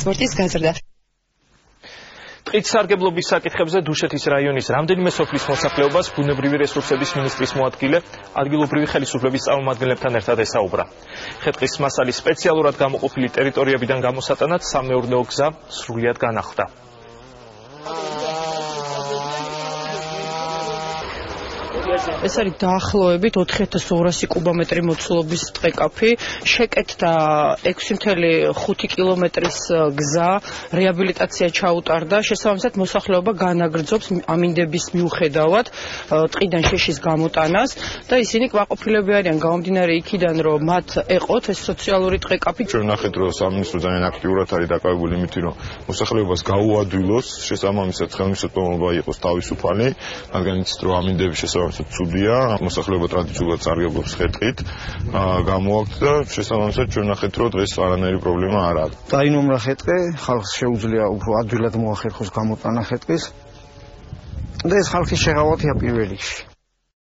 ტრანსპორტის გაზრდა. ტყით სარგებლობის საკითხებზე დუშეთის რაიონის რამდენიმე სოფლის მოსახლეობას ბუნებრივი რესურსების მინისტრის მოადგილე ადგილობრივი ხელისუფლების წარმომადგენლებთან ერთად ესაუბრა. ხე-ტყის მასალის სპეციალურად გამოყოფილი ტერიტორიებიდან გამოსატანად სამეურნეო გზა სრულიად განახლდა. ეს არის დაახლოებით 4200 კუბომეტრი მოცულობის ტყეკაფი, შეკეთდა 6.5 კილომეტრის გზა, რეაბილიტაცია ჩაუტარდა, შესაბამისად მოსახლეობა განაგრძობს ამინდების მიუხედავად ტყიდან შეშის გამოტანას და ისინი კმაყოფილები არიან გამომდინარე იქიდან, რომ მათ ეყოთ ეს სოციალური ტყეკაფი. ჩვენ ნახეთ, რომ სამინისტრო ძალიან აქტიურად არის დაკავებული იმით, რომ მოსახლეობას გაუადვილოს, შესაბამისად ხელმისაწვდომობა იყოს თავისუფალი, რადგან იცით, რომ ამინდები შესაბამისად ცუდია, მოსახლეობა ტრადიციულად სარგებლობს ხე-ტყით, გამოაქვთ და შესაბამისად ჩვენ ნახეთ, რომ დღეს არანაირი პრობლემა არ აქვს. დაინომრა ხე-ტყე, ხალხს შეუძლია უფრო ადვილად მოახერხოს გამოტანა ხე-ტყის და ეს ხალხის შეღავათია პირველ რიგში.